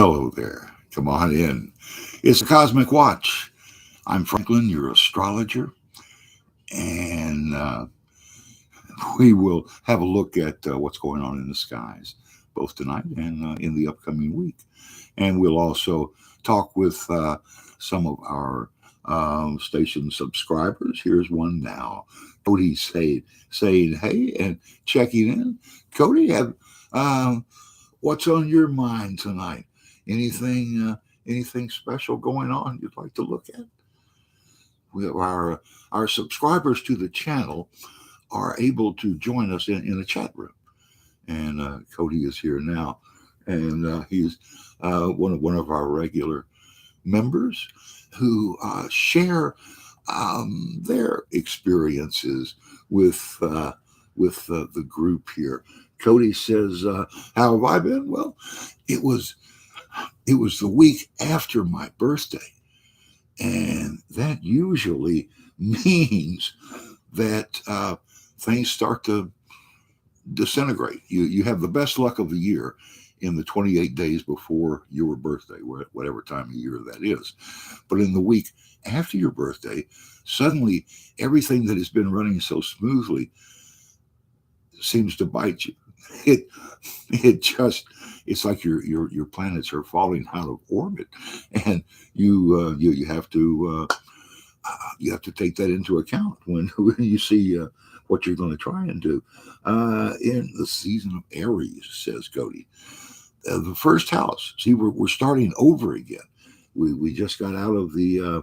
Hello there. Come on in. It's the Cosmic Watch. I'm Franklin, your astrologer, and we will have a look at what's going on in the skies, both tonight and in the upcoming week. And we'll also talk with some of our station subscribers. Here's one now. Cody saying hey and checking in. Cody, what's on your mind tonight? Anything special going on you'd like to look at? We have our subscribers to the channel are able to join us in the chat room, and Cody is here now, and he's one of our regular members who share their experiences with the group here. Cody says, "How have I been?" Well, it was the week after my birthday, and that usually means that things start to disintegrate. You have the best luck of the year in the 28 days before your birthday, whatever time of year that is. But in the week after your birthday, suddenly everything that has been running so smoothly seems to bite you. It's like your planets are falling out of orbit, and you have to take that into account when you see what you're going to try and do in the season of Aries, says Cody. The first house. See, we're starting over again. We just got out of the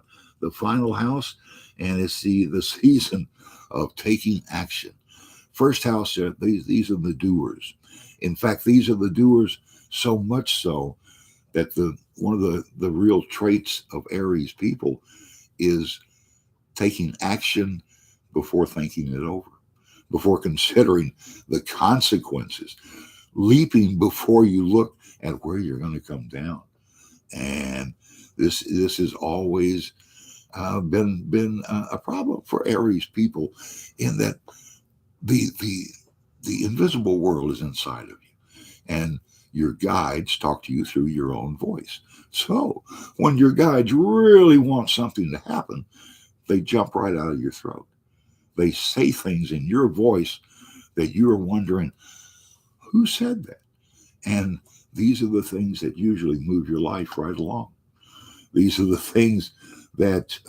final house, and it's the season of taking action. First house, these are the doers. In fact, these are the doers so much so that one of the real traits of Aries people is taking action before thinking it over, before considering the consequences, leaping before you look at where you're going to come down. And this has always been a problem for Aries people, in that the invisible world is inside of you, and your guides talk to you through your own voice. So when your guides really want something to happen, they jump right out of your throat. They say things in your voice that you are wondering, who said that? And these are the things that usually move your life right along. These are the things that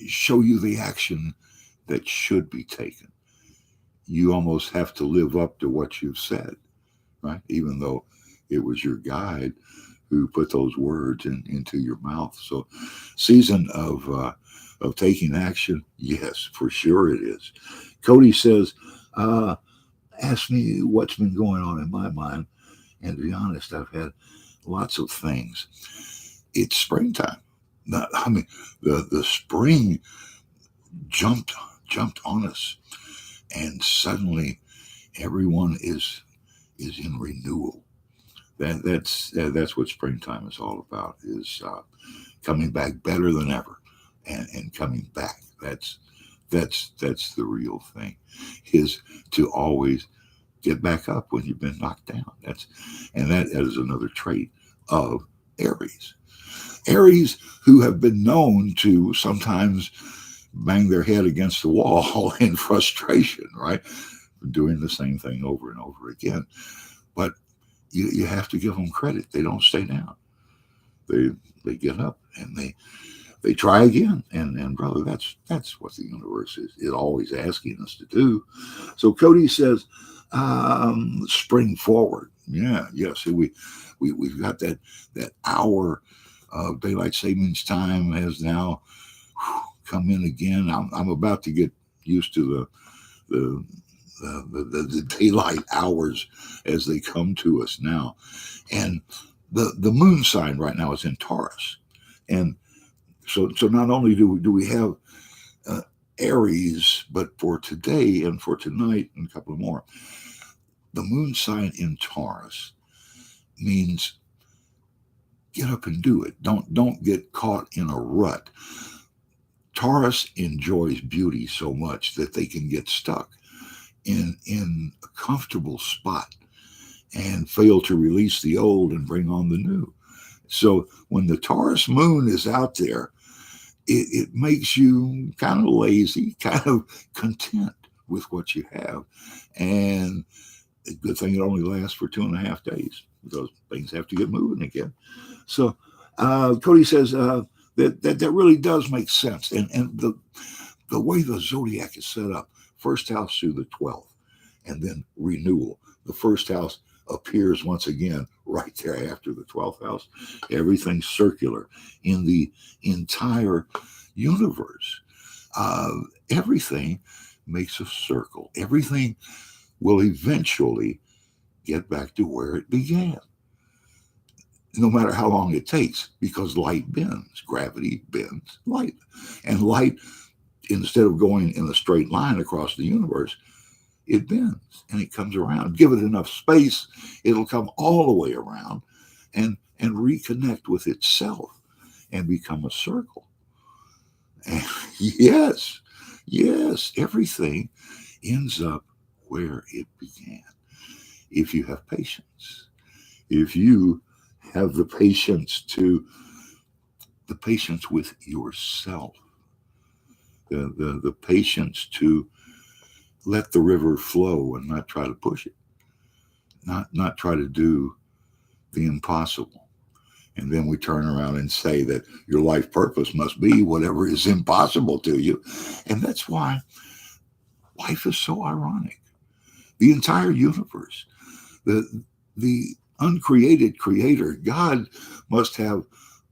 show you the action that should be taken. You almost have to live up to what you've said, right? Even though it was your guide who put those words into your mouth. So, season of taking action, yes, for sure it is. Cody says, ask me what's been going on in my mind. And to be honest, I've had lots of things. It's springtime. The spring jumped on us, and suddenly everyone is in renewal. That's what springtime is all about, is coming back better than ever, and coming back. That's the real thing, is to always get back up when you've been knocked down. That is another trait of Aries. Aries, who have been known to sometimes bang their head against the wall in frustration, right? Doing the same thing over and over again. But you have to give them credit. They don't stay down. They get up and they try again. And brother, that's what the universe is always asking us to do. So Cody says, spring forward. Yeah. So we've got that hour of daylight savings time has now come in again. I'm about to get used to the daylight hours as they come to us now. And the moon sign right now is in Taurus. And so not only do we have Aries, but for today and for tonight and a couple of more, the moon sign in Taurus means get up and do it. Don't get caught in a rut. Taurus enjoys beauty so much that they can get stuck in a comfortable spot and fail to release the old and bring on the new. So when the Taurus moon is out there, it makes you kind of lazy, kind of content with what you have. And a good thing it only lasts for 2.5 days because things have to get moving again. So Cody says that really does make sense. And the way the zodiac is set up, first house through the 12th, and then renewal. The first house appears once again right there after the 12th house. Everything's circular in the entire universe. Everything makes a circle. Everything will eventually get back to where it began, no matter how long it takes, because light bends, gravity bends light. And light, instead of going in a straight line across the universe, it bends and it comes around. Give it enough space, it'll come all the way around and reconnect with itself and become a circle. And yes, everything ends up where it began. If you have patience, if you have the patience with yourself, the patience to let the river flow and not try to push it, not try to do the impossible. And then we turn around and say that your life purpose must be whatever is impossible to you. And that's why life is so ironic. The entire universe, the uncreated creator, God, must have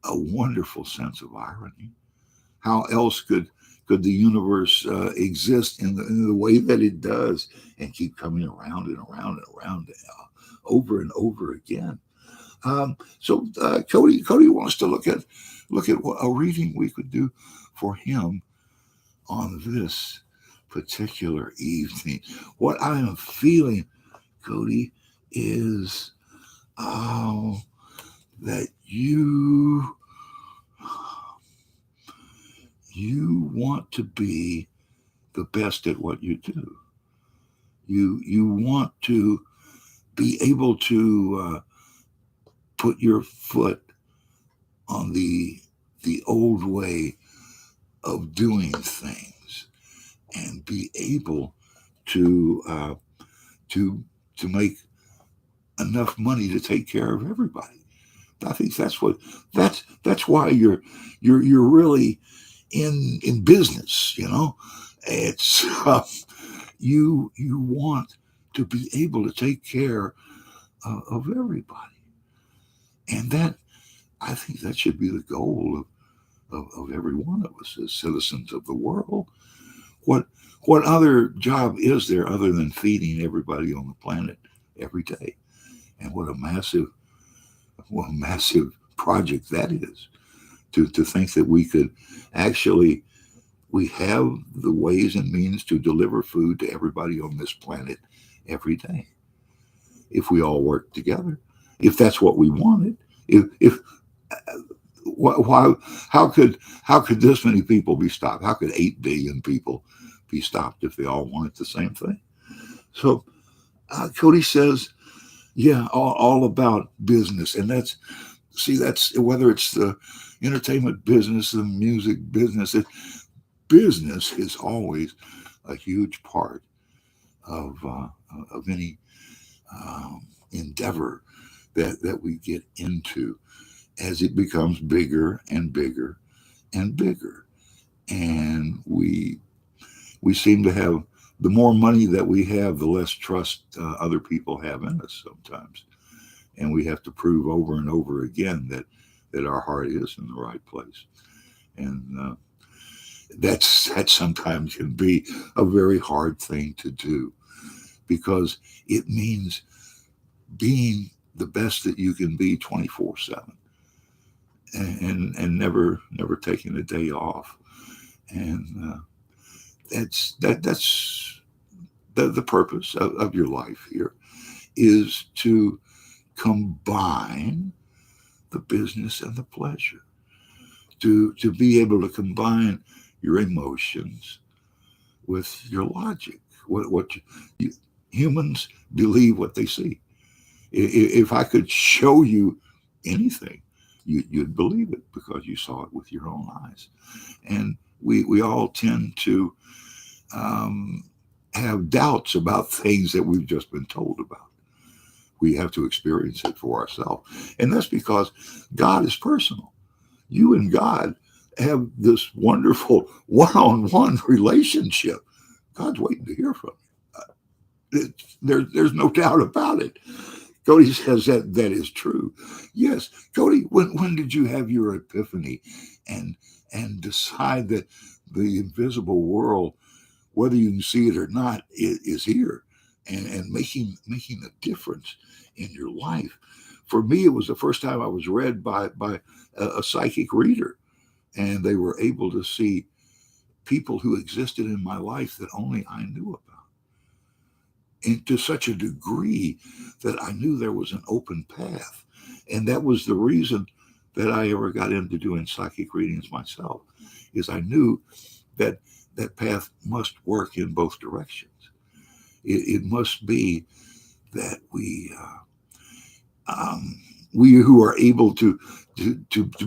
a wonderful sense of irony. How else could the universe exist in the way that it does and keep coming around and around and around over and over again? So Cody wants to look at what a reading we could do for him on this particular evening. What I am feeling, Cody, is that you want to be the best at what you do. You want to be able to put your foot on the old way of doing things and be able to make enough money to take care of everybody. I think that's why you're really in business. It's you want to be able to take care of everybody, and that, I think, that should be the goal of every one of us as citizens of the world. What other job is there other than feeding everybody on the planet every day? And what a massive project that is, to think that we could actually, we have the ways and means to deliver food to everybody on this planet every day if we all work together, if that's what we wanted. If why how could this many people be stopped? How could 8 billion people be stopped if they all wanted the same thing? So Cody says, yeah, all about business. And that's whether it's the entertainment business, the music business. Business is always a huge part of any endeavor that we get into, as it becomes bigger and bigger and bigger. And we seem to have, the more money that we have, the less trust other people have in us sometimes. And we have to prove over and over again that our heart is in the right place. And that sometimes can be a very hard thing to do, because it means being the best that you can be 24/7 and never taking a day off. And that's the purpose of your life here, is to combine the business and the pleasure, to be able to combine your emotions with your logic. Humans believe what they see. If I could show you anything, you'd believe it because you saw it with your own eyes. And we all tend to um, have doubts about things that we've just been told about. We have to experience it for ourselves. And that's because God is personal. You and God have this wonderful one on one relationship. God's waiting to hear from you. There's no doubt about it. Cody says that is true. Yes, Cody, when did you have your epiphany and decide that the invisible world, whether you can see it or not, is here and making a difference in your life? For me, it was the first time I was read by a psychic reader, and they were able to see people who existed in my life that only I knew about. And to such a degree that I knew there was an open path. And that was the reason that I ever got into doing psychic readings myself, is I knew that that path must work in both directions. It must be that we who are able to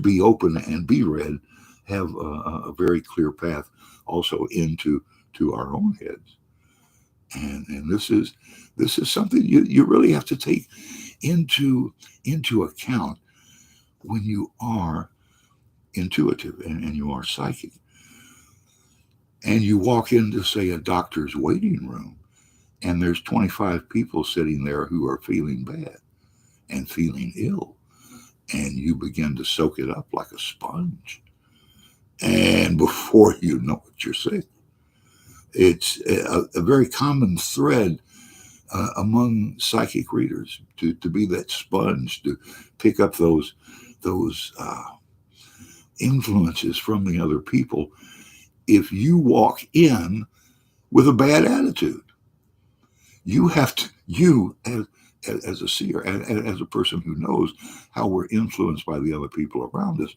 be open and be read have a very clear path also into to our own heads. And this is something you really have to take into account when you are intuitive and you are psychic. And you walk into, say, a doctor's waiting room, and there's 25 people sitting there who are feeling bad and feeling ill. And you begin to soak it up like a sponge. And before you know it, you're sick. It's a very common thread among psychic readers to be that sponge, to pick up those influences from the other people. If you walk in with a bad attitude, you have to, you as a seer and as a person who knows how we're influenced by the other people around us,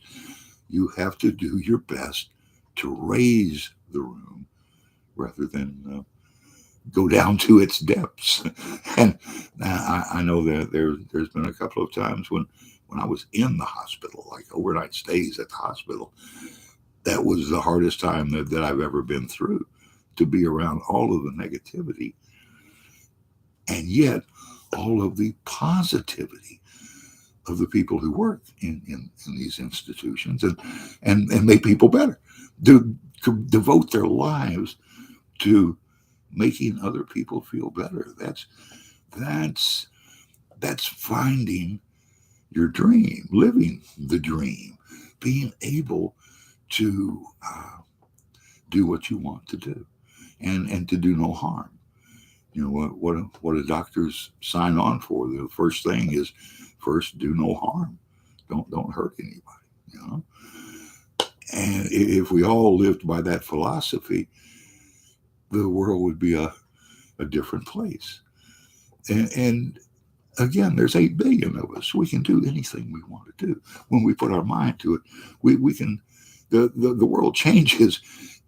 you have to do your best to raise the room rather than go down to its depths. And I know that there's been a couple of times when I was in the hospital, like overnight stays at the hospital. That was the hardest time that I've ever been through, to be around all of the negativity and yet all of the positivity of the people who work in these institutions and make people better, to devote their lives to making other people feel better. That's that's finding your dream, living the dream, being able to do what you want to do, and to do no harm. You know what a doctors sign on for. The first thing is, first, do no harm. Don't hurt anybody. You know, and if we all lived by that philosophy, the world would be a different place. And again, there's 8 billion of us. We can do anything we want to do when we put our mind to it. We can. The world changes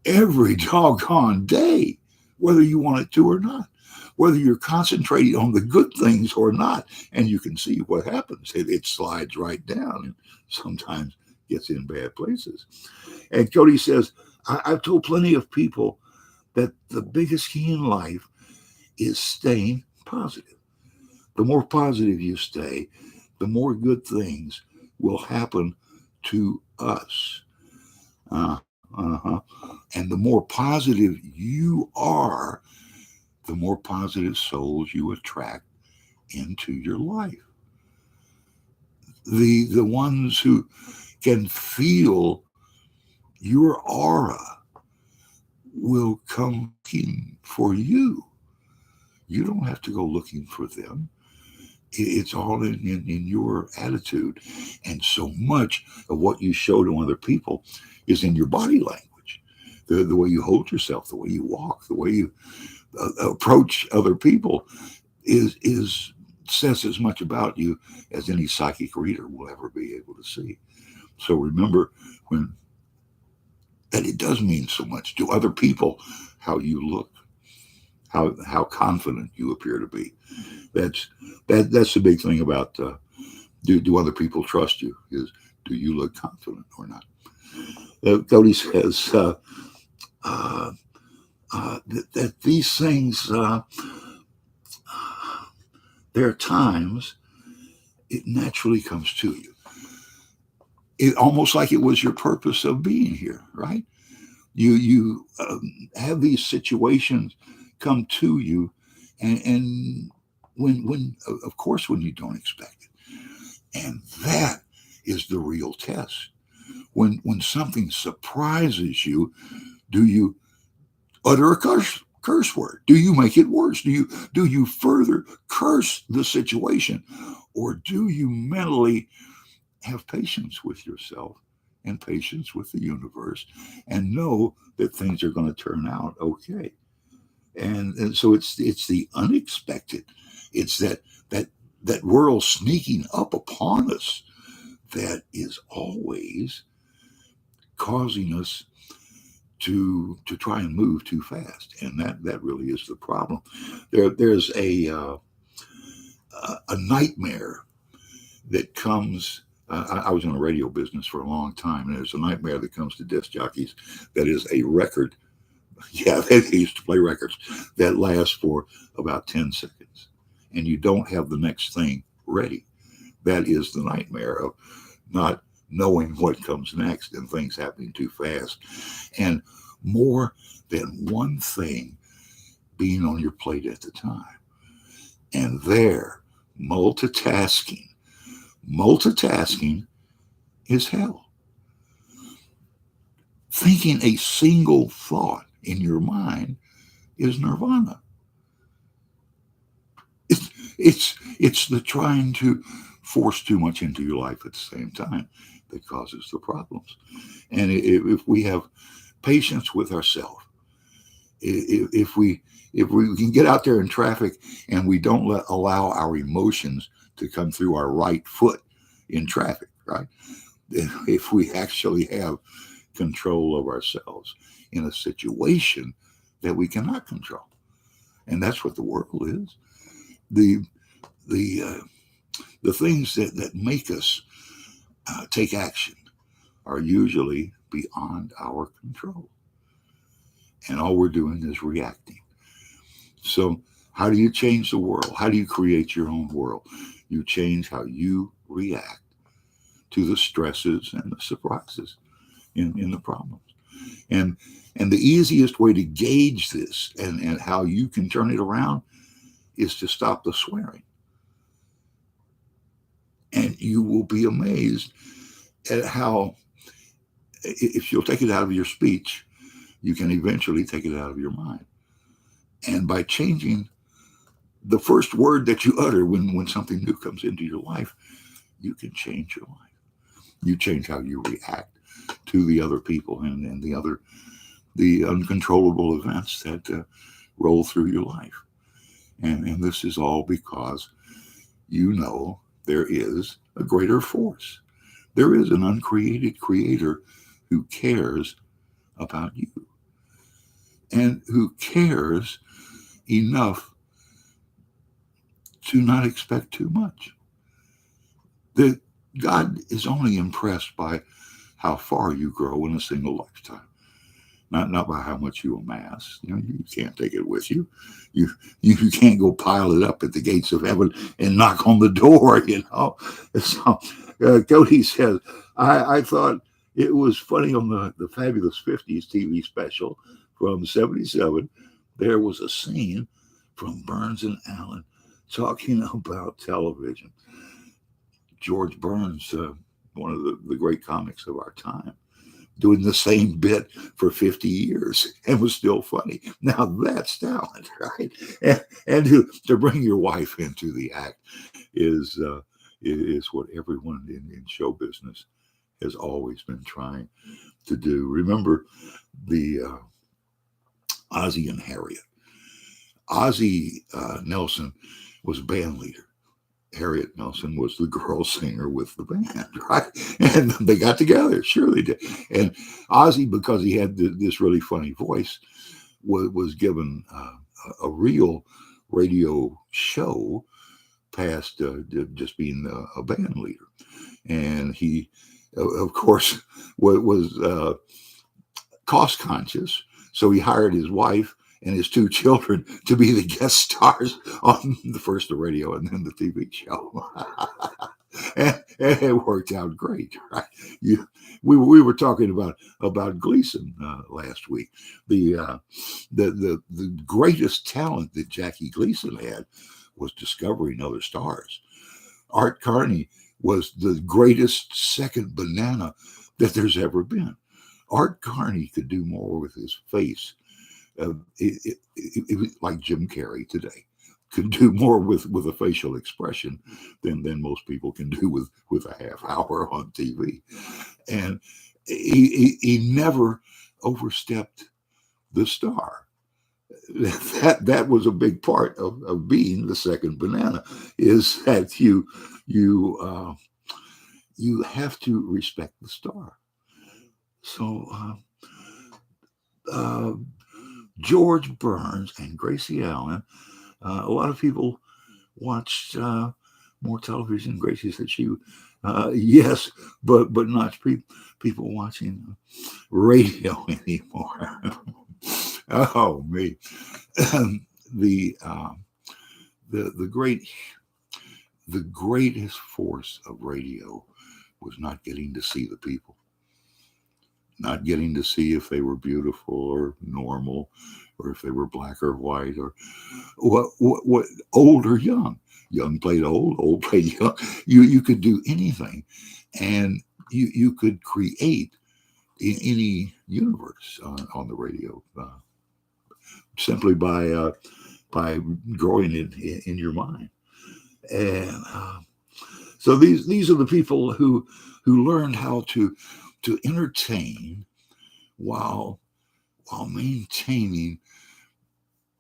every doggone day, whether you want it to or not, whether you're concentrating on the good things or not. And you can see what happens. It slides right down and sometimes gets in bad places. And Cody says, I've told plenty of people that the biggest key in life is staying positive. The more positive you stay, the more good things will happen to us. Uh-huh. And the more positive you are, the more positive souls you attract into your life. The ones who can feel your aura will come looking for you. You don't have to go looking for them. It's all in your attitude. And so much of what you show to other people is in your body language. The way you hold yourself, the way you walk, the way you approach other people is says as much about you as any psychic reader will ever be able to see. So remember when that it does mean so much to other people how you look, how confident you appear to be. That's that's the big thing about do other people trust you? Is do you look confident or not? Cody says uh, that these things, there are times it naturally comes to you. It almost like it was your purpose of being here, right? You have these situations come to you, and when of course when you don't expect it, and that is the real test. When something surprises you, do you utter a curse word? Do you make it worse? Do you further curse the situation, or do you mentally have patience with yourself and patience with the universe and know that things are going to turn out okay? And so it's the unexpected. It's that world sneaking up upon us that is always causing us to try and move too fast, and that really is the problem. There's a nightmare that comes. I was in the radio business for a long time, and there's a nightmare that comes to disc jockeys that is a record. Yeah, they used to play records that last for about 10 seconds, and you don't have the next thing ready. That is the nightmare of not knowing what comes next and things happening too fast. And more than one thing being on your plate at the time. And there, multitasking is hell. Thinking a single thought in your mind is nirvana. It's the trying to force too much into your life at the same time that causes the problems. And if we have patience with ourselves, if we can get out there in traffic and we don't allow our emotions to come through our right foot in traffic, right? If we actually have control of ourselves in a situation that we cannot control, and that's what the world is. The the uh, the things that make us take action are usually beyond our control, and all we're doing is reacting. So, how do you change the world? How do you create your own world? You change how you react to the stresses and the surprises in the problems. And and the easiest way to gauge this and how you can turn it around is to stop the swearing. And you will be amazed at how, if you'll take it out of your speech, you can eventually take it out of your mind. And by changing the first word that you utter when something new comes into your life, you can change your life. You change how you react to the other people and the uncontrollable events that roll through your life. And this is all because you know there is a greater force. There is an uncreated creator who cares about you and who cares enough to not expect too much. That God is only impressed by how far you grow in a single lifetime, not by how much you amass. You can't take it with you. You can't go pile it up at the gates of heaven and knock on the door. So Cody says, I thought it was funny on the Fabulous 50s TV special from '77. There was a scene from Burns and Allen talking about television. George Burns, one of the great comics of our time, doing the same bit for 50 years and was still funny. Now that's talent, right? And to bring your wife into the act is what everyone in show business has always been trying to do. Remember the Ozzie and Harriet. Ozzie Nelson was band leader. Harriet Nelson was the girl singer with the band, right? And they got together, sure they did. And Ozzy, because he had this really funny voice, was given a real radio show past just being a band leader. And he, of course, was cost conscious. So he hired his wife and his two children to be the guest stars on first the radio and then the TV show. and it worked out great, right? We were talking about Gleason last week. The greatest talent that Jackie Gleason had was discovering other stars. Art Carney was the greatest second banana that there's ever been. Art Carney could do more with his face. It was like Jim Carrey today. Could do more with a facial expression than most people can do with a half hour on TV. And he never overstepped the star. That was a big part of being the second banana, is that you have to respect the star. So George Burns and Gracie Allen, a lot of people watched more television. Gracie said she, yes, but not people watching radio anymore. Oh me, the greatest force of radio was not getting to see the people, not getting to see if they were beautiful or normal, or if they were black or white, or what old or young. Young played old, old played young. You could do anything, and you could create in any universe on the radio simply by growing it in your mind. And so these are the people who learned how to entertain while maintaining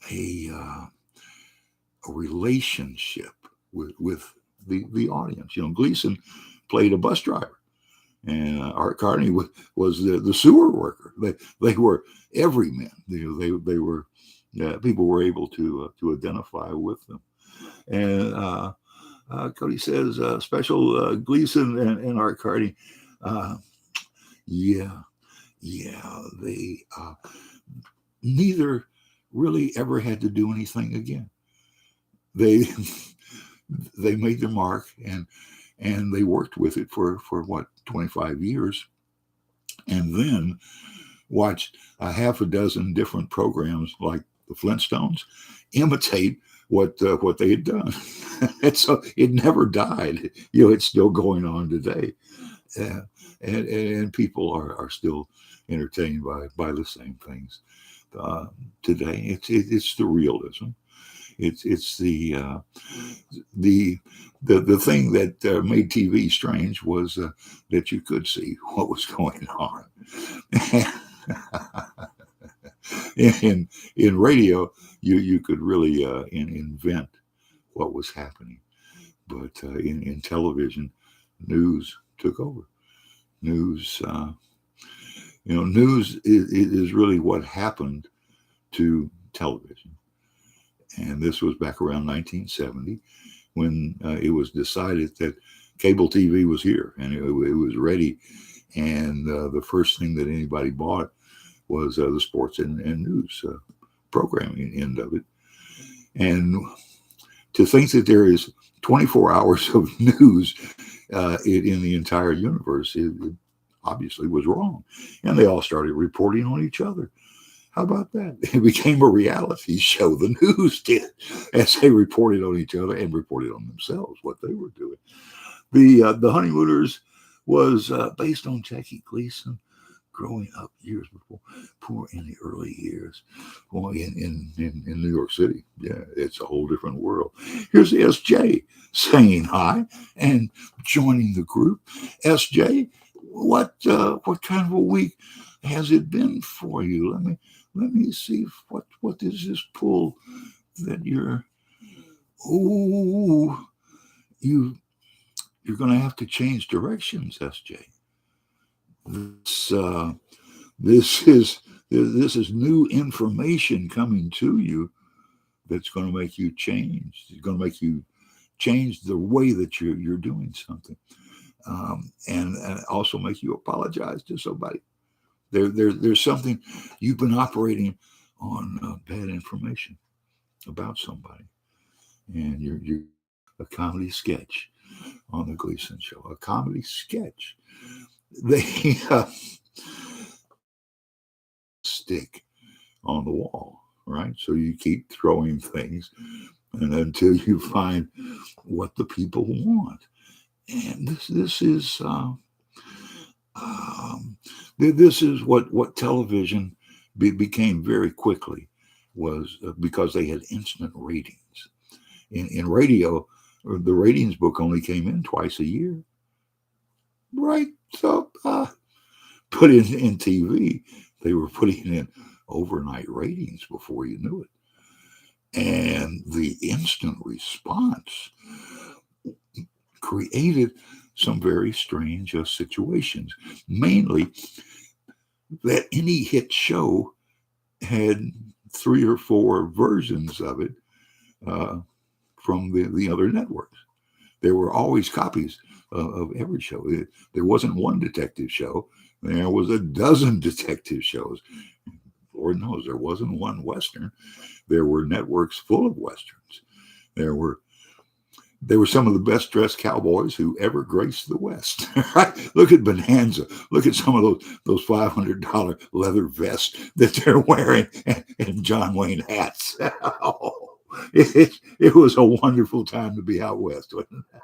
a relationship with the audience. You know, Gleason played a bus driver, and Art Carney was the sewer worker. They were everymen. They were people were able to identify with them. And Cody says special Gleason and Art Carney. Yeah, they neither really ever had to do anything again. They made their mark, and they worked with it for what, 25 years, and then watched a half a dozen different programs like the Flintstones imitate what they had done. And so it never died. You know, it's still going on today. And people are still entertained by the same things today. It's the realism. It's the thing that made TV strange was that you could see what was going on. In radio, you could really invent what was happening, but in television, news took over. News, news is really what happened to television. And this was back around 1970 when it was decided that cable TV was here and it was ready. And the first thing that anybody bought was the sports and news programming end of it. And to think that there is 24 hours of news in the entire universe, it obviously was wrong. And they all started reporting on each other. How about that? It became a reality show. The news did, as they reported on each other and reported on themselves what they were doing. The Honeymooners was based on Jackie Gleason growing up years before, poor in the early years, in New York City. Yeah, it's a whole different world. Here's SJ saying hi and joining the group. SJ, what kind of a week has it been for you? Let me see what is this pull that you're going to have to change directions, SJ. This is new information coming to you that's going to make you change. It's going to make you change the way that you're doing something, and also make you apologize to somebody. There's something you've been operating on bad information about somebody, and you're a comedy sketch on the Gleason Show, a comedy sketch. They stick on the wall, right? So you keep throwing things, and until you find what the people want. And this is what television became very quickly, was because they had instant ratings. In radio, the ratings book only came in twice a year, right? So, but in TV, they were putting in overnight ratings before you knew it. And the instant response created some very strange situations, mainly that any hit show had 3 or 4 versions of it from the other networks. There were always copies of every show. There wasn't one detective show. There was a dozen detective shows. Lord knows there wasn't one Western. There were networks full of Westerns. There were some of the best dressed cowboys who ever graced the West. Look at Bonanza. Look at some of those $500 leather vests that they're wearing, and John Wayne hats. It was a wonderful time to be out west, wasn't it?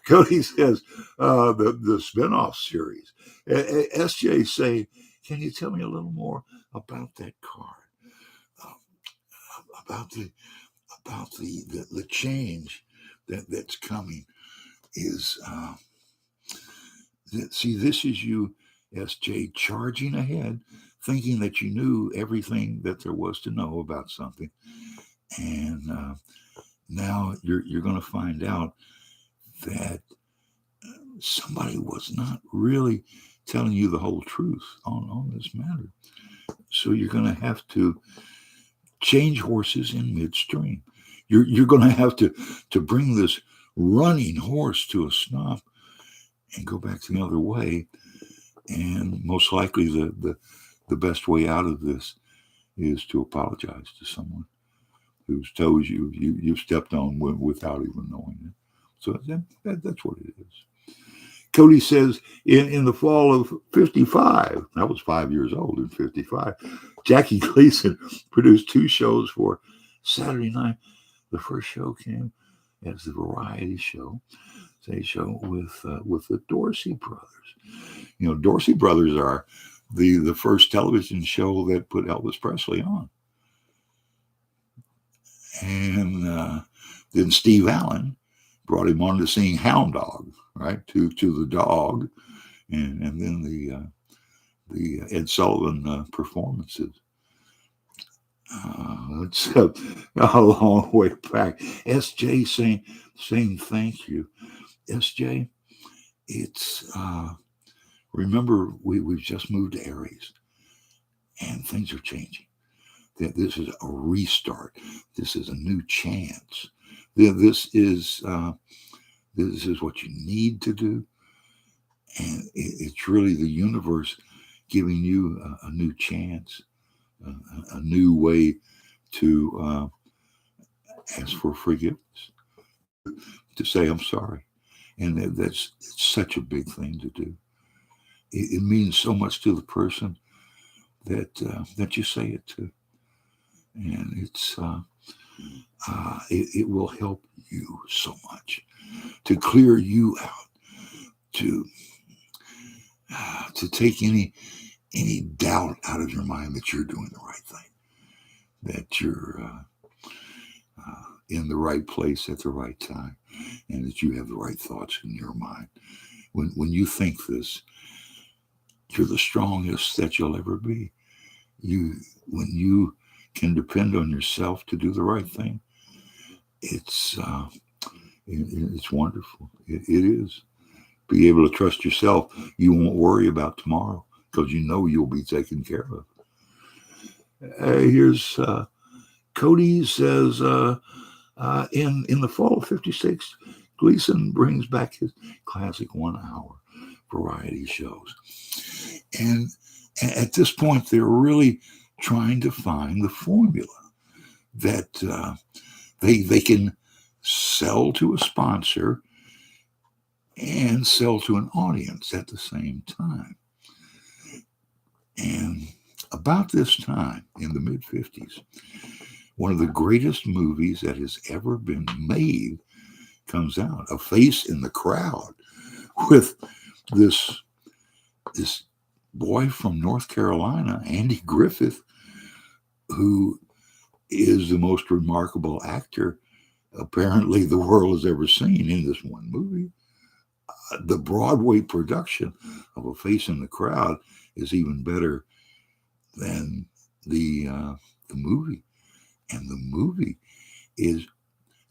Cody says the spinoff series. SJ saying, can you tell me a little more about that card? About the change that's coming is see, this is you, SJ, charging ahead, thinking that you knew everything that there was to know about something, and now you're going to find out that somebody was not really telling you the whole truth on this matter. So you're going to have to change horses in midstream. You're going to have to bring this running horse to a stop and go back the other way. And most likely the best way out of this is to apologize to someone who's told you've stepped on without even knowing it. So that's what it is. Cody says in the fall of 55, I was 5 years old in 55, Jackie Gleason produced 2 shows for Saturday night. The first show came as the variety show, say show with the Dorsey brothers. You know, Dorsey brothers are the first television show that put Elvis Presley on. And then Steve Allen brought him on to sing Hound Dog, right, to the dog, and then the Ed Sullivan performances. It's a long way back. SJ saying thank you. SJ, it's remember we've just moved to Aries, and things are changing. That this is a restart. This is a new chance. This is what you need to do, and it's really the universe giving you a new chance, a new way to ask for forgiveness, to say I'm sorry, and that's such a big thing to do. It means so much to the person that you say it to, and it will help you so much to clear you out, to take any doubt out of your mind that you're doing the right thing, that you're in the right place at the right time, and that you have the right thoughts in your mind. When you think this, you're the strongest that you'll ever be. When you can depend on yourself to do the right thing, it's wonderful. It is. Be able to trust yourself. You won't worry about tomorrow because you know you'll be taken care of. Here's Cody says, In the fall of '56, Gleason brings back his classic 1 hour variety shows. And at this point, they're really trying to find the formula that they can sell to a sponsor and sell to an audience at the same time. And about this time, in the mid 50s, one of the greatest movies that has ever been made comes out, A Face in the Crowd, with this boy from North Carolina, Andy Griffith, who is the most remarkable actor apparently the world has ever seen in this one movie. The Broadway production of A Face in the Crowd is even better than the movie. And the movie is,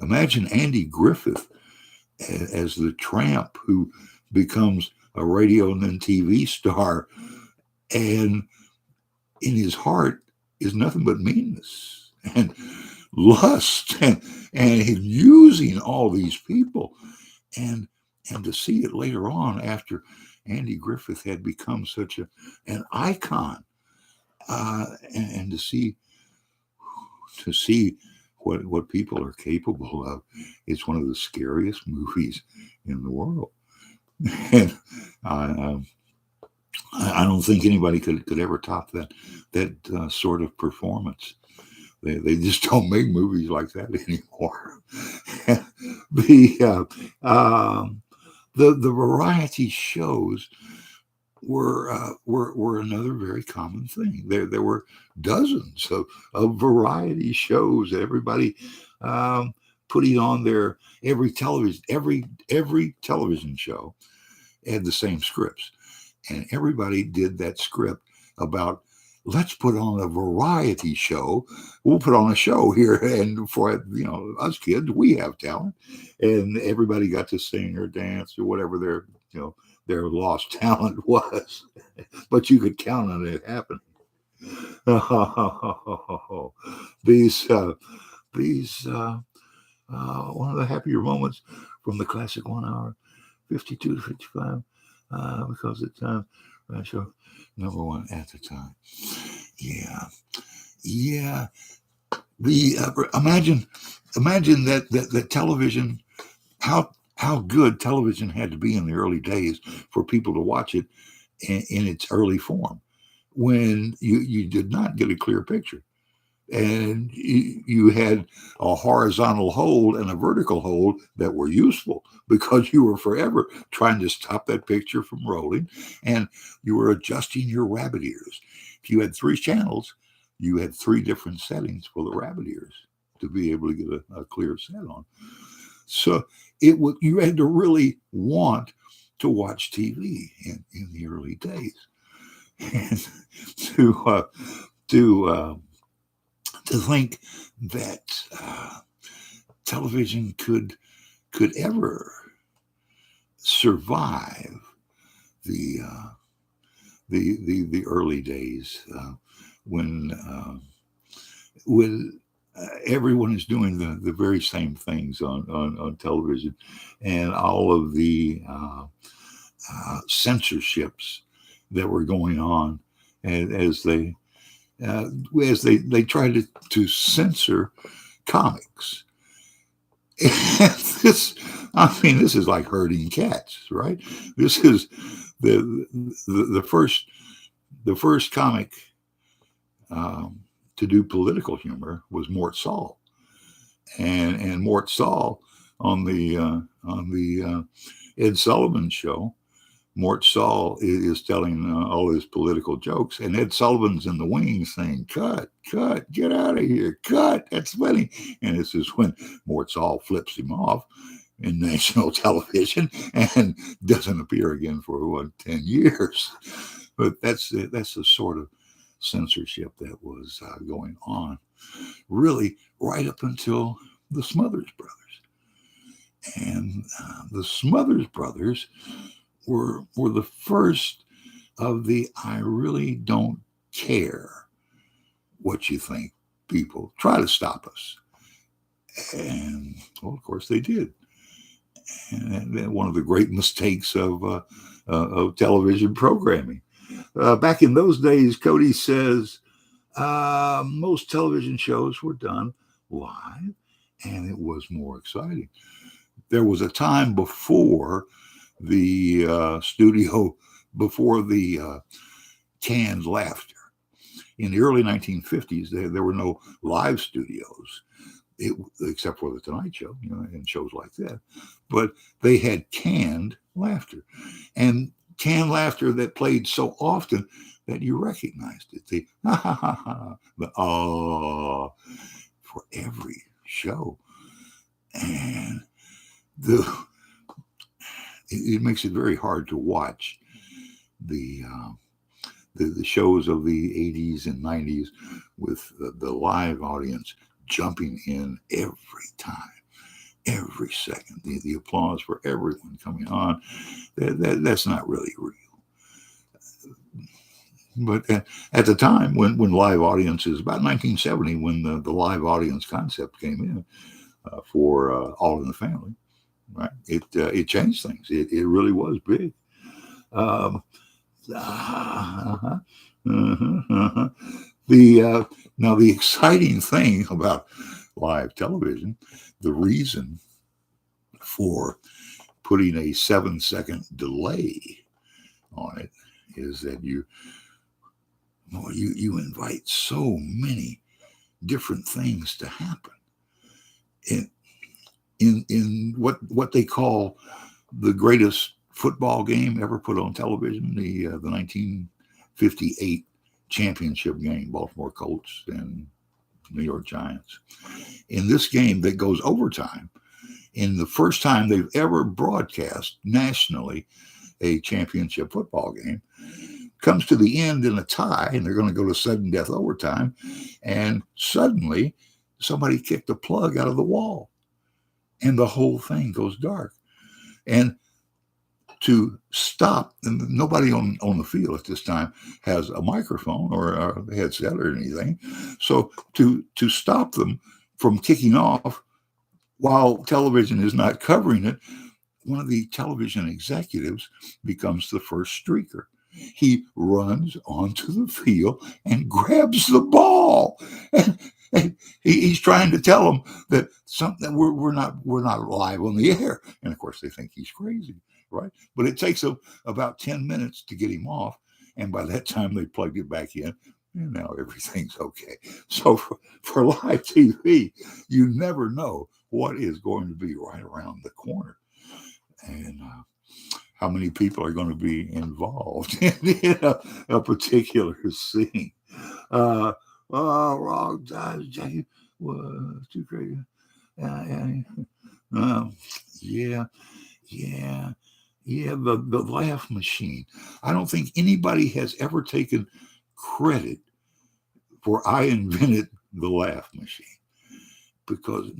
imagine Andy Griffith as the tramp who becomes a radio and then TV star, and in his heart is nothing but meanness and lust and using all these people. And to see it later on, after Andy Griffith had become such an icon, and to see what people are capable of, it's one of the scariest movies in the world. And I don't think anybody could ever top that sort of performance. They just don't make movies like that anymore. The variety shows were another very common thing. There were dozens of variety shows that everybody putting on their every television show had the same scripts, and everybody did that script about, let's put on a variety show. We'll put on a show here, and for us kids, we have talent, and everybody got to sing or dance or whatever their lost talent was, but you could count on it happening. These one of the happier moments from the classic 1 hour, 52 to 55, because at the time, show number one at the time. Yeah. Imagine that television, how good television had to be in the early days for people to watch it in its early form, when you did not get a clear picture, and you had a horizontal hold and a vertical hold that were useful because you were forever trying to stop that picture from rolling, and you were adjusting your rabbit ears. If you had 3 channels, you had 3 different settings for the rabbit ears to be able to get a clear set on. So you had to really want to watch TV in the early days, and to think that television could ever survive the early days, when everyone is doing the very same things on television, and all of the censorships that were going on as they tried to censor comics. This is like herding cats, right? This is the first comic to do political humor was Mort Saul, and Mort Saul on the Ed Sullivan show. Mort Saul is telling all his political jokes, and Ed Sullivan's in the wings saying, "Cut, get out of here, cut, that's funny." And this is when Mort Saul flips him off in national television and doesn't appear again for 10 years. But that's the sort of censorship that was going on, really, right up until the Smothers Brothers. And the Smothers Brothers were the first of the I really don't care what you think people. Try to stop us. And, well, of course, they did. And one of the great mistakes of television programming. Back in those days, Cody says, most television shows were done live, and it was more exciting. There was a time before the studio, before the canned laughter. In the early 1950s, there were no live studios, except for the Tonight Show, and shows like that. But they had canned laughter, and canned laughter that played so often that you recognized it. The ha ha ha ha, the oh, for every show, and it makes it very hard to watch the shows of the 80s and 90s with the live audience jumping in every time, every second. The applause for everyone coming on, that's not really real. But at the time, when live audiences, about 1970, when the live audience concept came in for All in the Family, right? It changed things. It really was big. Uh-huh, uh-huh, uh-huh. Now the exciting thing about live television, the reason for putting a 7-second delay on it is that you invite so many different things to happen in what they call the greatest football game ever put on television, the 1958 championship game, Baltimore Colts and New York Giants. In this game that goes overtime, in the first time they've ever broadcast nationally a championship football game, comes to the end in a tie, and they're going to go to sudden death overtime, and suddenly somebody kicked the plug out of the wall, and the whole thing goes dark. And to stop, and nobody on the field at this time has a microphone or a headset or anything, so to stop them from kicking off while television is not covering it, one of the television executives becomes the first streaker. He runs onto the field and grabs the ball, and he's trying to tell them that something we're not live on the air. And of course, they think he's crazy, right? But it takes them about 10 minutes to get him off, and by that time they plugged it back in, and now everything's okay. So for live TV, you never know what is going to be right around the corner, and how many people are going to be involved in a particular scene. Wrong time, Jackie was too crazy. Yeah, yeah, yeah. The laugh machine. I don't think anybody has ever taken credit for I invented the laugh machine, because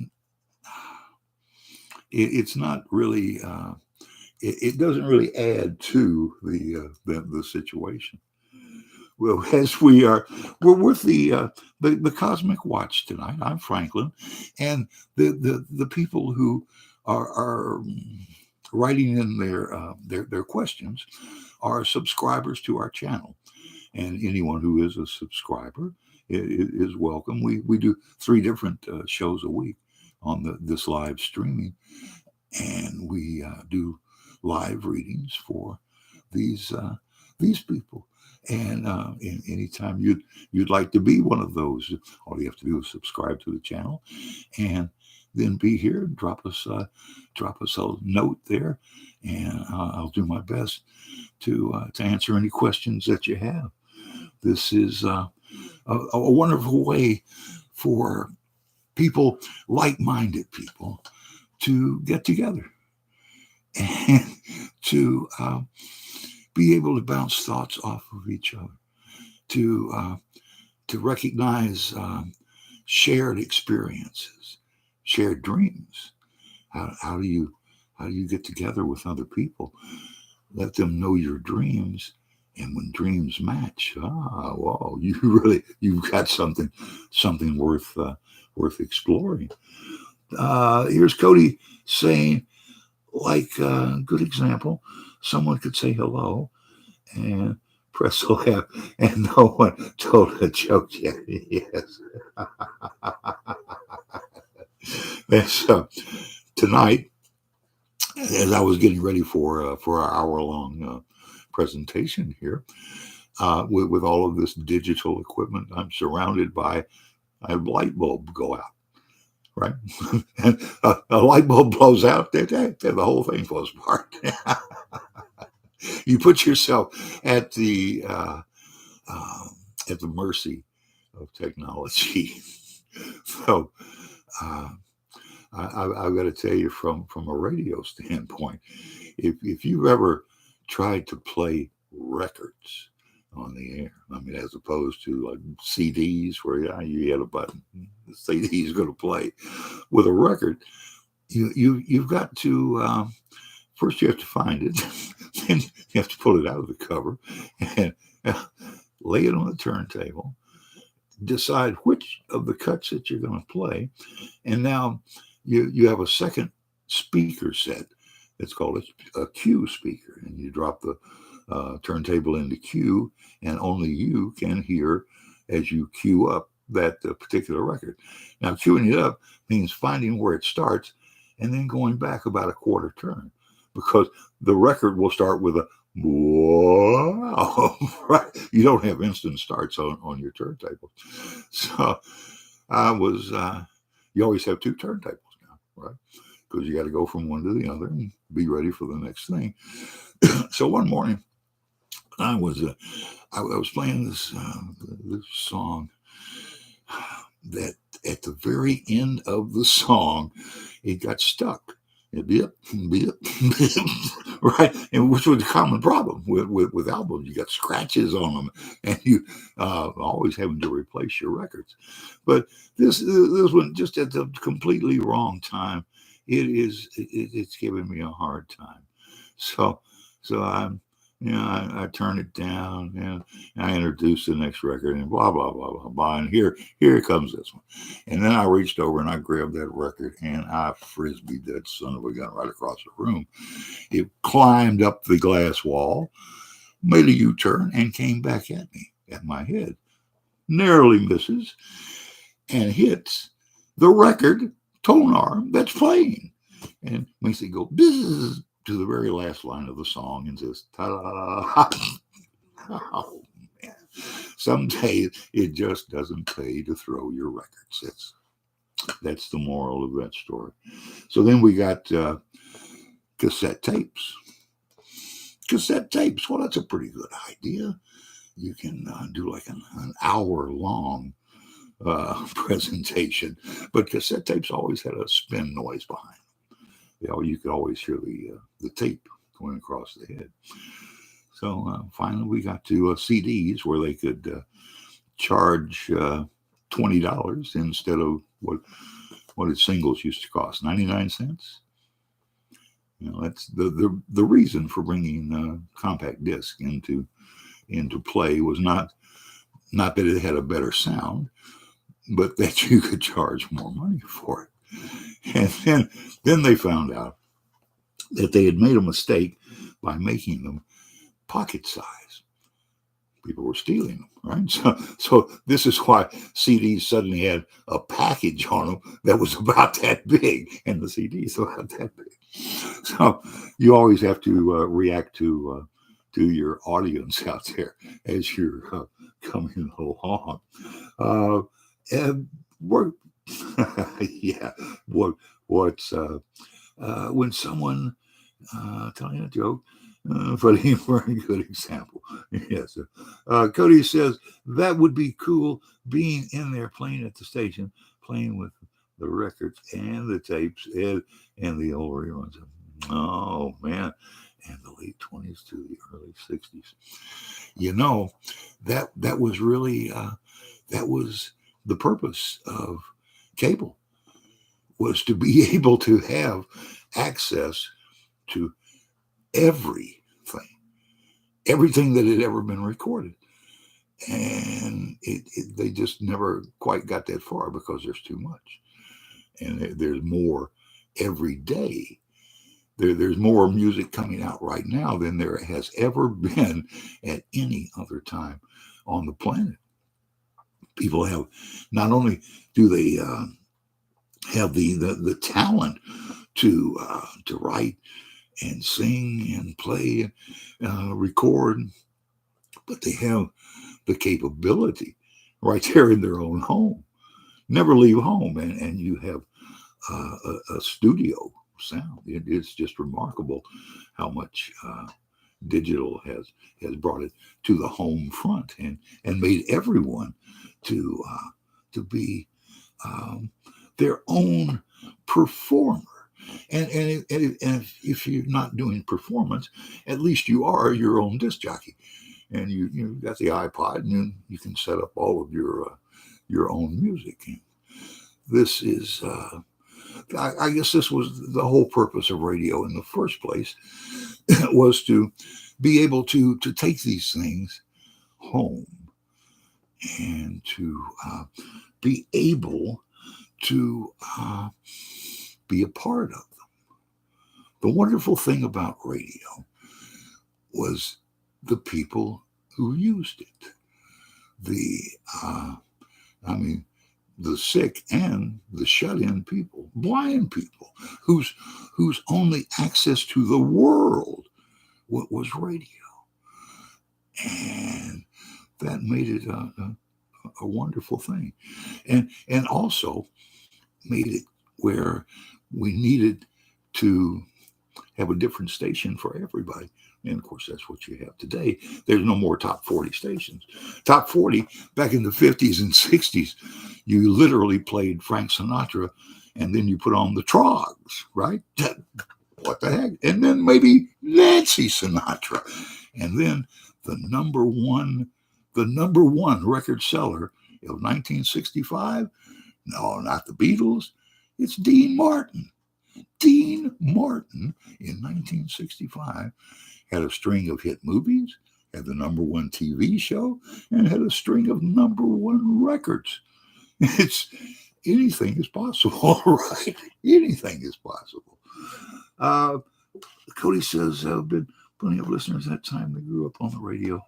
it's not really. It doesn't really add to the situation. Well, as we're with the Cosmic Watch tonight. I'm Franklin, and the people who are writing in their questions are subscribers to our channel, and anyone who is a subscriber is welcome. We do 3 different shows a week on this live streaming, and we do live readings for these people. And anytime you'd like to be one of those, all you have to do is subscribe to the channel, and then be here. Drop us a note there, and I'll do my best to answer any questions that you have. This is a wonderful way for people, like-minded people, to get together and to be able to bounce thoughts off of each other, to recognize shared experiences, shared dreams. How do you get together with other people? Let them know your dreams, and when dreams match, wow, you've got something worth exploring. Here's Cody saying, like, good example, someone could say hello and press laugh, and no one told a joke yet. Yes. That's tonight, as I was getting ready for our hour-long presentation here, with all of this digital equipment, I'm surrounded by a light bulb go out, right? And a light bulb blows out, the whole thing falls apart. You put yourself uh, at the mercy of technology. So uh, I've got to tell you, from a radio standpoint, if you've ever tried to play records on the air, I mean, as opposed to like CDs where you hit a button, the CD is going to play. With a record, you've got to first you have to find it, then you have to pull it out of the cover and lay it on the turntable, decide which of the cuts that you're going to play, and now you have a second speaker set. It's called a Q speaker, and you drop the turntable into Q, and only you can hear as you cue up that particular record. Now, queuing it up means finding where it starts and then going back about a quarter turn, because the record will start with a wow, right? You don't have instant starts on your turntable. So you always have two turntables now, right? Because you got to go from one to the other and be ready for the next thing. So one morning, I was playing this song that at the very end of the song, it got stuck. Bip, bip, bip, right? And which was a common problem with albums. You got scratches on them, and you always having to replace your records. But this one, just at the completely wrong time, it's giving me a hard time. So I turn it down, and I introduce the next record, and blah blah blah blah blah. And here comes this one. And then I reached over and I grabbed that record and I frisbeed that son of a gun right across the room. It climbed up the glass wall, made a U-turn, and came back at me, at my head. Narrowly misses and hits the record tone arm that's playing, and makes it go bzzz to the very last line of the song and says, ta-da. Oh, man. Some days it just doesn't pay to throw your records. That's the moral of that story. So then we got cassette tapes. Cassette tapes, well, that's a pretty good idea. You can do like an hour-long presentation, but cassette tapes always had a spin noise behind them. You could always hear the tape going across the head. So finally, we got to CDs where they could charge $20 instead of what its singles used to cost, 99 cents. That's the reason for bringing compact disc into play was not that it had a better sound, but that you could charge more money for it. And then they found out that they had made a mistake by making them pocket size. People were stealing them, right? So this is why CDs suddenly had a package on them that was about that big, and the CDs were about that big. So you always have to react to your audience out there as you're coming along. And we're yeah, what's when someone telling a joke, funny, very good example. Yes, Cody says that would be cool, being in there playing at the station, playing with the records and the tapes and the old reruns. Oh man, and the late 20s to the early 60s. That was really that was the purpose of cable, was to be able to have access to everything that had ever been recorded. And they just never quite got that far because there's too much. and there's more every day. There's more music coming out right now than there has ever been at any other time on the planet. People have, not only do they have the talent to write and sing and play and record, but they have the capability right there in their own home. Never leave home, and you have a studio sound. It's just remarkable how much digital has brought it to the home front and made everyone to be their own performer. And if you're not doing performance, at least you are your own disc jockey, and you got the iPod, and you can set up all of your own music. This is, I guess, this was the whole purpose of radio in the first place, was to be able to take these things home and to be able to be a part of them. The wonderful thing about radio was the people who used it. The sick and the shut-in people, blind people, whose only access to the world was radio, and that made it a wonderful thing, and also made it where we needed to have a different station for everybody. And of course, that's what you have today. There's no more top 40 stations. Top 40, back in the 50s and 60s, you literally played Frank Sinatra, and then you put on the Trogs, right? What the heck? And then maybe Nancy Sinatra. And then the number one record seller of 1965, no, not the Beatles, it's Dean Martin. Dean Martin in 1965 had a string of hit movies, had the number one TV show, and had a string of number one records. Anything is possible, right? Anything is possible. Cody says, I've been plenty of listeners that time. They grew up on the radio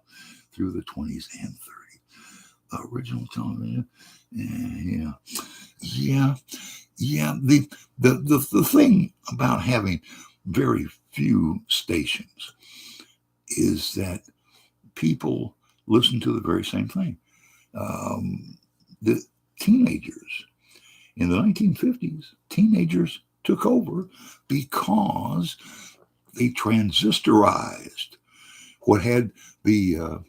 through the 20s and 30s. Original television. Yeah. The thing about having very few stations is that people listen to the very same thing. The teenagers in the 1950s, teenagers took over because they transistorized what had the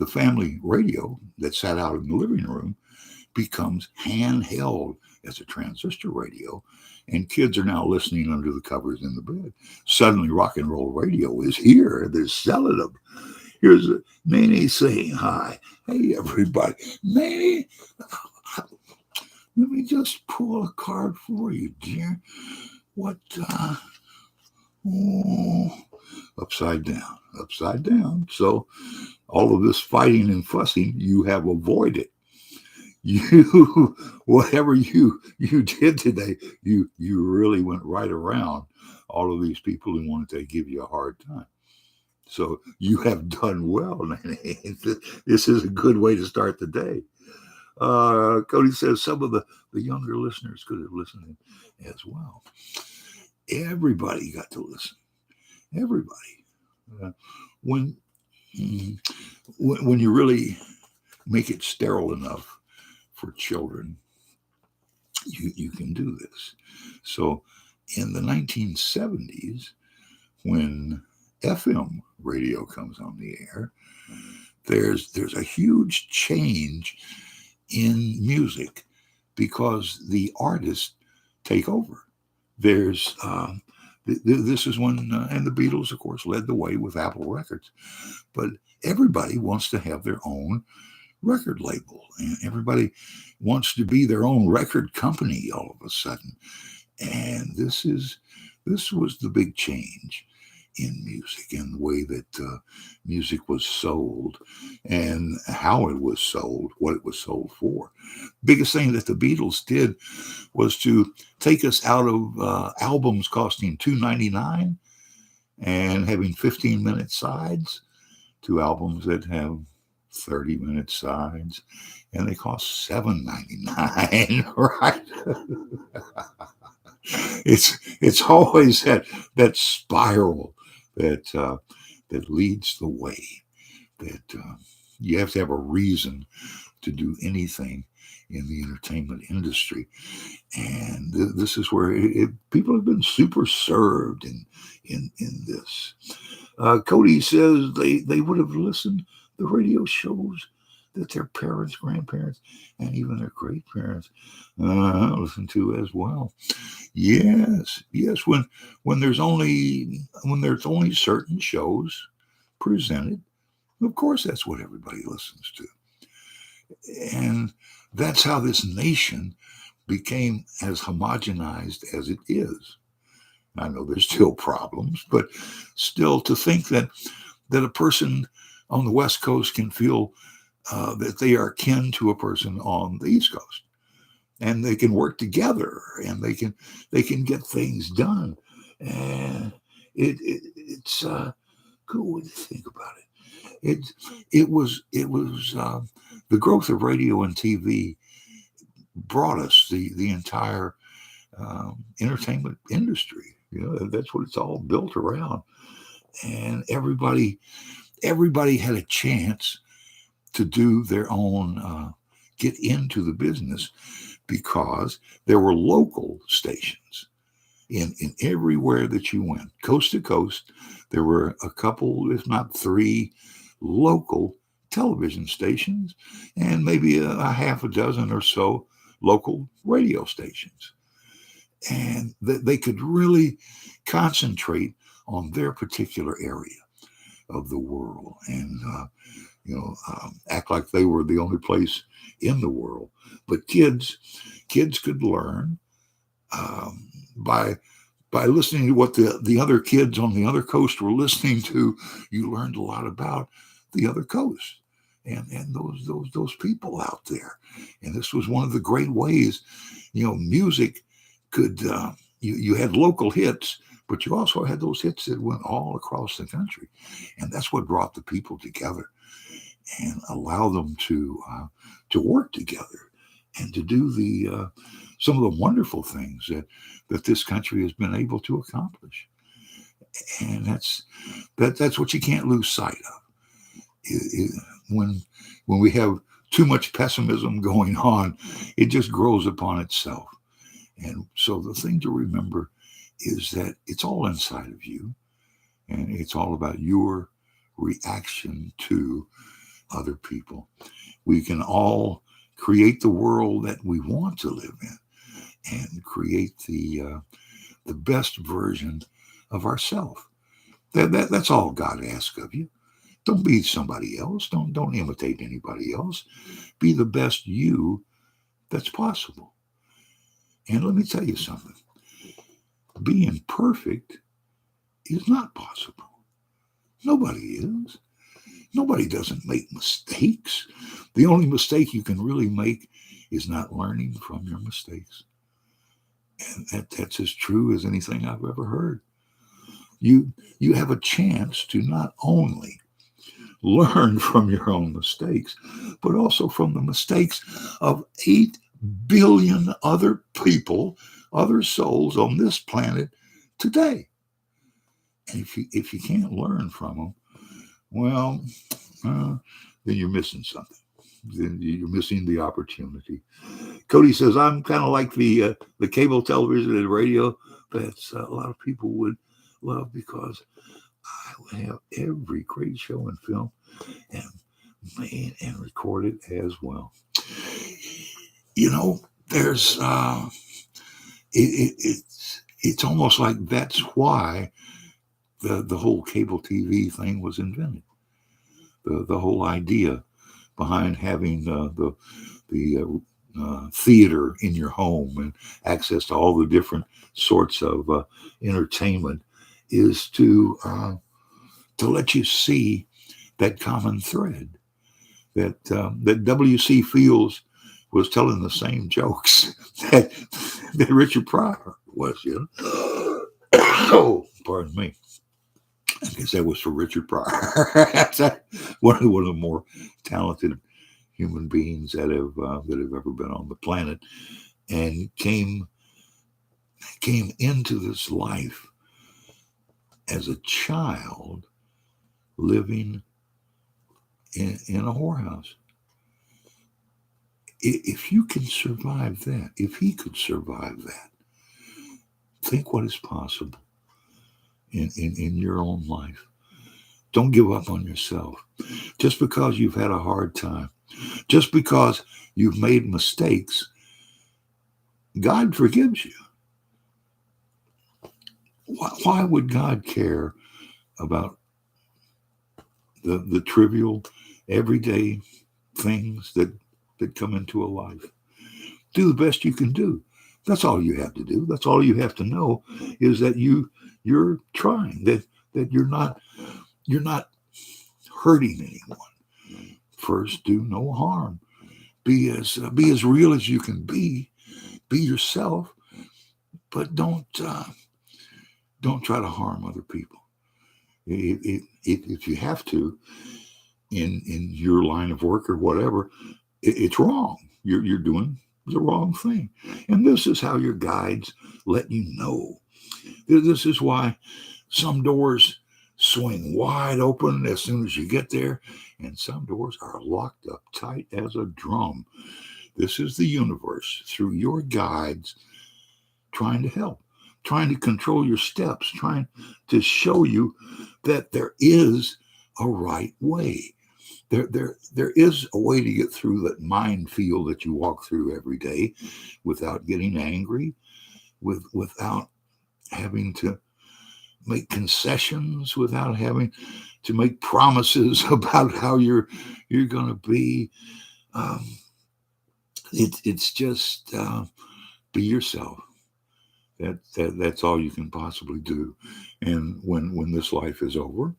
family radio that sat out in the living room becomes handheld as a transistor radio, and kids are now listening under the covers in the bed. Suddenly, rock and roll radio is here. They're selling them. Here's Nene saying hi. Hey, everybody. Nene, let me just pull a card for you, dear. What, upside down. So all of this fighting and fussing, you have avoided. Whatever you did today, you really went right around all of these people who wanted to give you a hard time. So you have done well, Nene. This is a good way to start the day. Cody says some of the younger listeners could have listened as well. Everybody got to listen. Everybody. When you really make it sterile enough for children, you can do this. So in the 1970s, when FM radio comes on the air, there's a huge change in music because the artists take over. There's this is when and the Beatles, of course, led the way with Apple Records, but everybody wants to have their own record label, and everybody wants to be their own record company all of a sudden. And this was the big change in music and the way that music was sold and how it was sold, what it was sold for. Biggest thing that the Beatles did was to take us out of albums costing $2.99 and having 15-minute sides to albums that have 30-minute sides, and they cost $7.99, right? It's always that spiral that leads the way. That you have to have a reason to do anything in the entertainment industry, and this is where people have been super served in this. Cody says they would have listened to radio shows that their parents, grandparents, and even their great parents listened to as well. Yes. When there's only certain shows presented, of course that's what everybody listens to, and that's how this nation became as homogenized as it is. I know there's still problems, but still to think that a person on the West Coast can feel that they are kin to a person on the East Coast, and they can work together, and they can get things done, and it's cool when you think about it. It was the growth of radio and TV brought us the entire entertainment industry. That's what it's all built around, and everybody had a chance to do their own, get into the business, because there were local stations in everywhere that you went, coast to coast. There were a couple, if not three, local television stations, and maybe a half a dozen or so local radio stations. And they could really concentrate on their particular area of the world, and act like they were the only place in the world. But kids could learn by listening to what the other kids on the other coast were listening to. You learned a lot about the other coast and those people out there. And this was one of the great ways, music could. You had local hits, but you also had those hits that went all across the country, and that's what brought the people together and allow them to work together and to do the some of the wonderful things that this country has been able to accomplish. And that's what you can't lose sight of. When we have too much pessimism going on, it just grows upon itself. And so the thing to remember is that it's all inside of you, and it's all about your reaction to other people. We can all create the world that we want to live in, and create the best version of ourselves. That's all God asks of you. Don't be somebody else. Don't imitate anybody else. Be the best you that's possible. And let me tell you something. Being perfect is not possible. Nobody is. Nobody doesn't make mistakes. The only mistake you can really make is not learning from your mistakes. And that's as true as anything I've ever heard. You have a chance to not only learn from your own mistakes, but also from the mistakes of 8 billion other people, other souls on this planet today. And if you can't learn from them, well, then you're missing something. Then you're missing the opportunity. Cody says, I'm kind of like the cable television and radio that a lot of people would love, because I would have every great show and film and made and recorded as well. There's it's almost like that's why the whole cable TV thing was invented. The whole idea behind having the theater in your home and access to all the different sorts of entertainment is to let you see that common thread that W.C. Fields was telling the same jokes that Richard Pryor was, Oh, pardon me. I guess that was for Richard Pryor. That's one of the more talented human beings that have ever been on the planet, and came into this life as a child living in a whorehouse. If you can survive that, if he could survive that, think what is possible in your own life. Don't give up on yourself. Just because you've had a hard time, just because you've made mistakes, God forgives you. Why would God care about the trivial, everyday things that come into a life? Do the best you can do. That's all you have to do. That's all you have to know, is that you're trying, that you're not hurting anyone. First, do no harm. Be as real as you can be. Be yourself, but don't try to harm other people. If you have to, in your line of work or whatever, it's wrong. You're doing the wrong thing. And this is how your guides let you know. This is why some doors swing wide open as soon as you get there, and some doors are locked up tight as a drum. This is the universe, through your guides, trying to help, trying to control your steps, trying to show you that there is a right way. There is a way to get through that minefield that you walk through every day without getting angry, without having to make concessions, without having to make promises about how you're going to be. It's just be yourself. That's all you can possibly do. And when this life is over,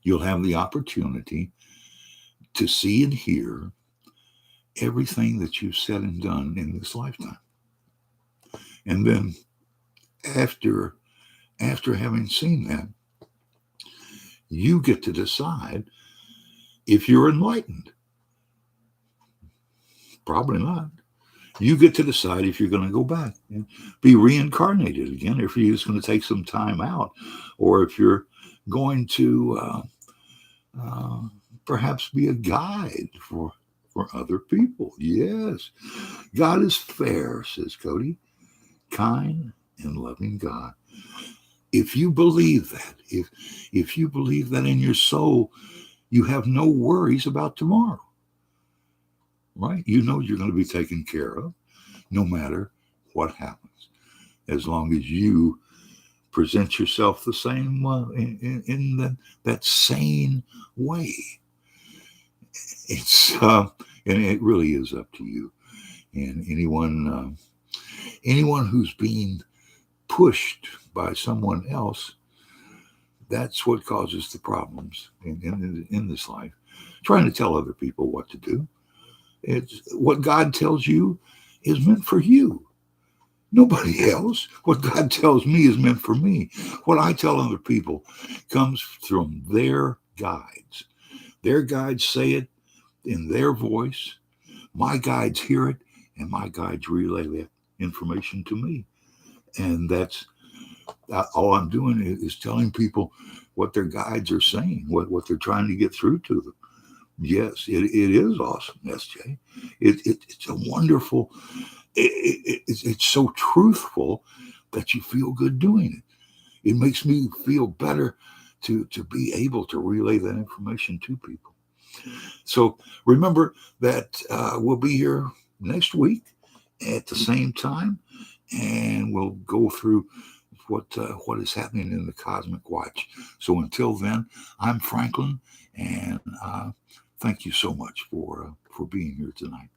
you'll have the opportunity to see and hear everything that you've said and done in this lifetime. And then after having seen that, you get to decide if you're enlightened. Probably not. You get to decide if you're going to go back and be reincarnated again, if you're just going to take some time out, or if you're going to perhaps be a guide for other people. Yes, God is fair, says Cody, kind and loving God. If you believe that, if you believe that in your soul, you have no worries about tomorrow, right? You know you're going to be taken care of no matter what happens, as long as you present yourself the same in that sane way. It's and it really is up to you. And anyone who's being pushed by someone else, that's what causes the problems in this life. Trying to tell other people what to do. It's what God tells you is meant for you. Nobody else. What God tells me is meant for me. What I tell other people comes from their guides. Their guides say it in their voice. My guides hear it, and my guides relay that information to me. And that's all I'm doing is telling people what their guides are saying, what they're trying to get through to them. Yes, it is awesome, SJ. It's a wonderful, it's so truthful that you feel good doing it. It makes me feel better to be able to relay that information to people. So remember that we'll be here next week at the same time, and we'll go through what is happening in the Cosmic Watch. So until then, I'm Franklin, and thank you so much for being here tonight.